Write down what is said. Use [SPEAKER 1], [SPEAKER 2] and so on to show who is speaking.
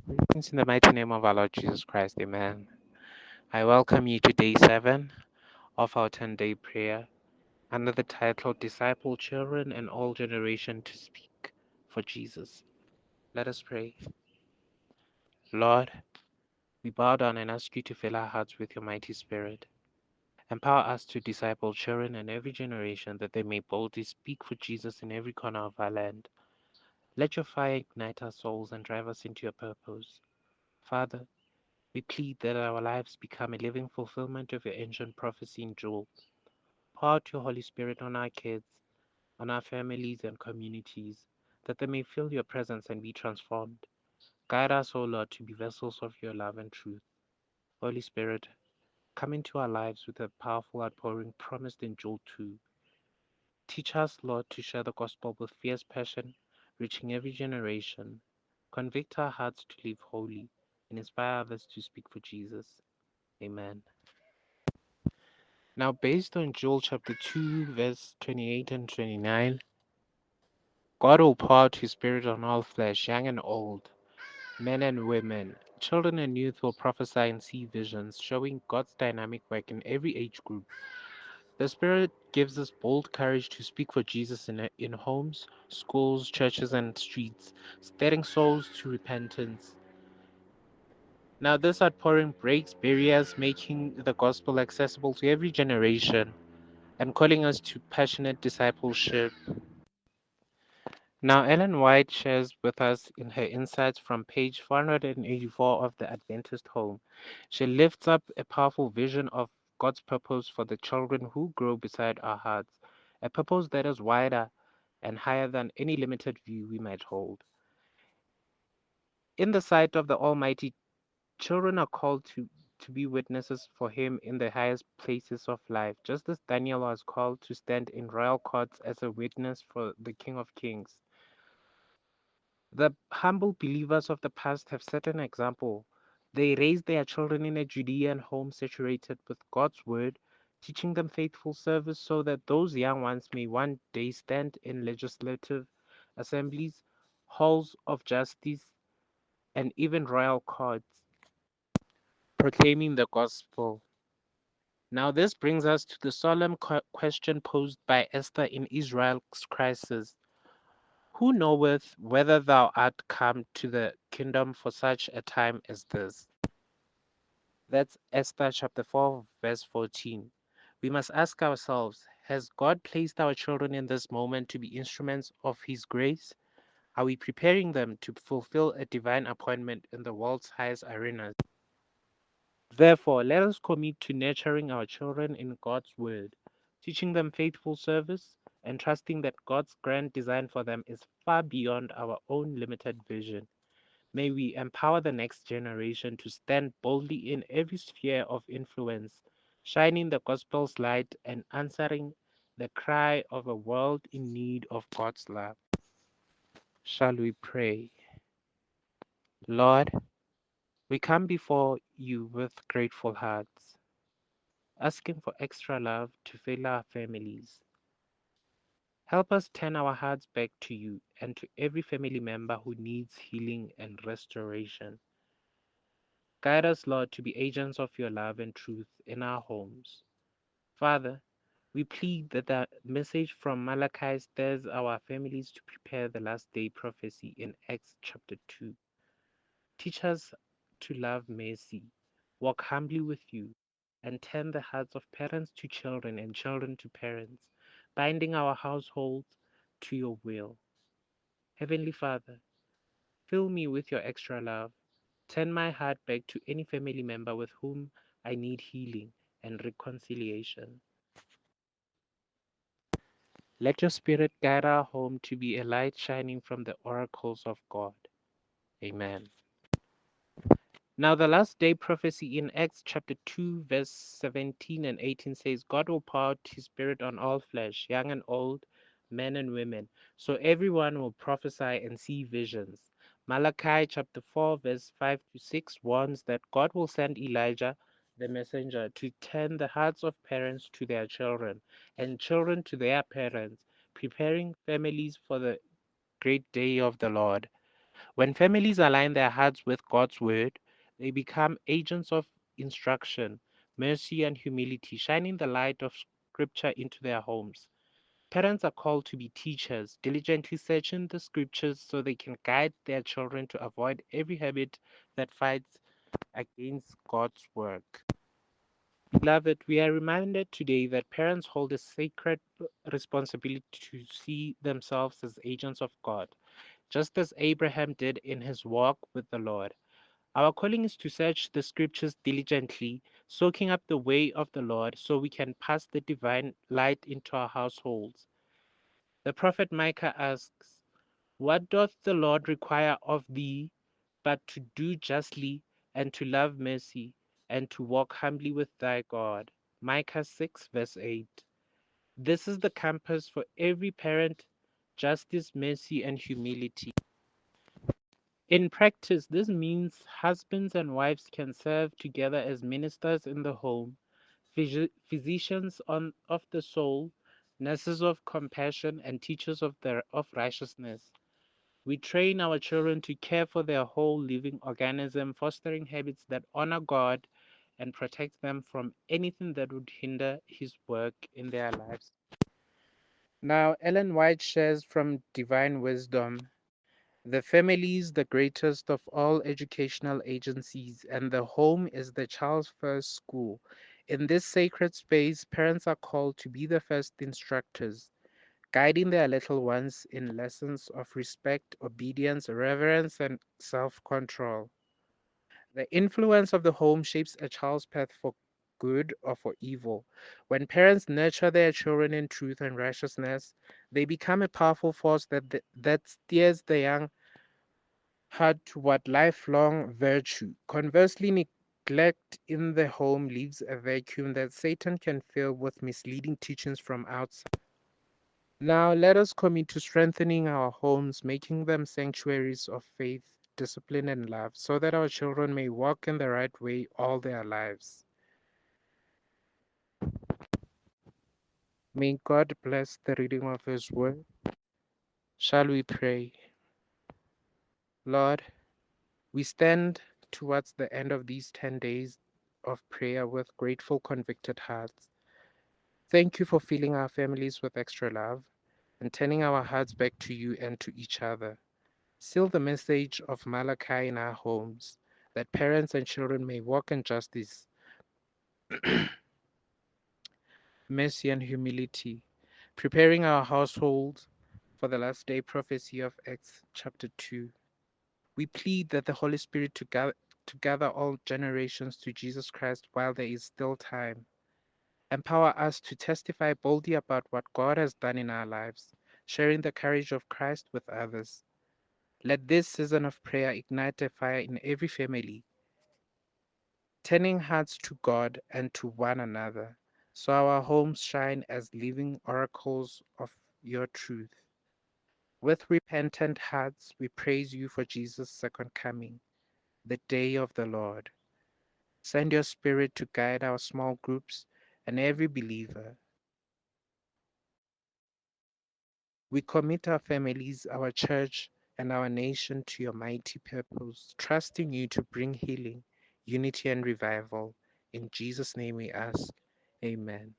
[SPEAKER 1] Greetings in the mighty name of our Lord Jesus Christ, Amen. I welcome you to day 7 of our 10-day prayer under the title Disciple Children and All Generation to Speak for Jesus. Let us pray. Lord, we bow down and ask you to fill our hearts with your mighty spirit. Empower us to disciple children in every generation that they may boldly speak for Jesus in every corner of our land. Let your fire ignite our souls and drive us into your purpose. Father, we plead that our lives become a living fulfillment of your ancient prophecy in Joel. Pour out your Holy Spirit on our kids, on our families and communities, that they may feel your presence and be transformed. Guide us, O Lord, to be vessels of your love and truth. Holy Spirit, come into our lives with a powerful outpouring promised in Joel 2. Teach us, Lord, to share the gospel with fierce passion, reaching every generation. Convict our hearts to live holy and inspire others to speak for Jesus. Amen. Now, based on Joel chapter 2, verse 28 and 29, God will pour out his spirit on all flesh, young and old, men and women. Children and youth will prophesy and see visions, showing God's dynamic work in every age group. The Spirit gives us bold courage to speak for Jesus in homes, schools, churches, and streets, stirring souls to repentance. Now, this outpouring breaks barriers, making the gospel accessible to every generation and calling us to passionate discipleship. Now, Ellen White shares with us in her insights from page 484 of the Adventist Home. She lifts up a powerful vision of God's purpose for the children who grow beside our hearts, a purpose that is wider and higher than any limited view we might hold. In the sight of the Almighty, children are called to be witnesses for Him in the highest places of life, just as Daniel was called to stand in royal courts as a witness for the King of Kings. The humble believers of the past have set an example. They raised their children in a Judean home saturated with God's word, teaching them faithful service so that those young ones may one day stand in legislative assemblies, halls of justice, and even royal courts, proclaiming the gospel. Now, this brings us to the solemn question posed by Esther in Israel's crisis. Who knoweth whether thou art come to the kingdom for such a time as this? That's Esther chapter 4, verse 14. We must ask ourselves, has God placed our children in this moment to be instruments of His grace? Are we preparing them to fulfill a divine appointment in the world's highest arenas? Therefore, let us commit to nurturing our children in God's Word, teaching them faithful service, and trusting that God's grand design for them is far beyond our own limited vision. May we empower the next generation to stand boldly in every sphere of influence, shining the gospel's light and answering the cry of a world in need of God's love. Shall we pray? Lord, we come before you with grateful hearts, asking for extra love to fill our families. Help us turn our hearts back to you and to every family member who needs healing and restoration. Guide us, Lord, to be agents of your love and truth in our homes. Father, we plead that the message from Malachi stirs our families to prepare the last day prophecy in Acts chapter 2. Teach us to love mercy, walk humbly with you, and turn the hearts of parents to children and children to parents, binding our households to your will. Heavenly Father, fill me with your extra love. Turn my heart back to any family member with whom I need healing and reconciliation. Let your Spirit guide our home to be a light shining from the oracles of God. Amen. Now, the last day prophecy in Acts chapter 2, verse 17 and 18 says, God will pour out his Spirit on all flesh, young and old, men and women. So everyone will prophesy and see visions. Malachi chapter 4, verse 5 to 6 warns that God will send Elijah, the messenger, to turn the hearts of parents to their children and children to their parents, preparing families for the great day of the Lord. When families align their hearts with God's word, they become agents of instruction, mercy, and humility, shining the light of Scripture into their homes. Parents are called to be teachers, diligently searching the Scriptures so they can guide their children to avoid every habit that fights against God's work. Beloved, we are reminded today that parents hold a sacred responsibility to see themselves as agents of God, just as Abraham did in his walk with the Lord. Our calling is to search the scriptures diligently, soaking up the way of the Lord so we can pass the divine light into our households. The prophet Micah asks, "What doth the Lord require of thee but to do justly and to love mercy and to walk humbly with thy God?" Micah 6, verse 8. This is the compass for every parent: justice, mercy, and humility. In practice, this means husbands and wives can serve together as ministers in the home, physicians of the soul, nurses of compassion, and teachers of righteousness. We train our children to care for their whole living organism, fostering habits that honor God and protect them from anything that would hinder His work in their lives. Now, Ellen White shares from Divine Wisdom: "The family is the greatest of all educational agencies, and the home is the child's first school. In this sacred space, parents are called to be the first instructors, guiding their little ones in lessons of respect, obedience, reverence, and self control. The influence of the home shapes a child's path for good or for evil. When parents nurture their children in truth and righteousness, they become a powerful force that steers the young heart toward lifelong virtue. Conversely, neglect in the home leaves a vacuum that Satan can fill with misleading teachings from outside. Now, let us commit to strengthening our homes, making them sanctuaries of faith, discipline, and love, so that our children may walk in the right way all their lives. May God bless the reading of His word. Shall we pray? Lord, we stand towards the end of these 10 days of prayer with grateful, convicted hearts. Thank you for filling our families with extra love and turning our hearts back to you and to each other. Seal the message of Malachi in our homes, that parents and children may walk in justice, mercy, and humility, preparing our households for the last day prophecy of Acts chapter 2. We plead that the Holy Spirit to gather all generations to Jesus Christ while there is still time. Empower us to testify boldly about what God has done in our lives, sharing the courage of Christ with others. Let this season of prayer ignite a fire in every family, turning hearts to God and to one another, so our homes shine as living oracles of your truth. With repentant hearts, we praise you for Jesus' second coming, the day of the Lord. Send your Spirit to guide our small groups and every believer. We commit our families, our church, and our nation to your mighty purpose, trusting you to bring healing, unity, and revival. In Jesus' name we ask. Amen.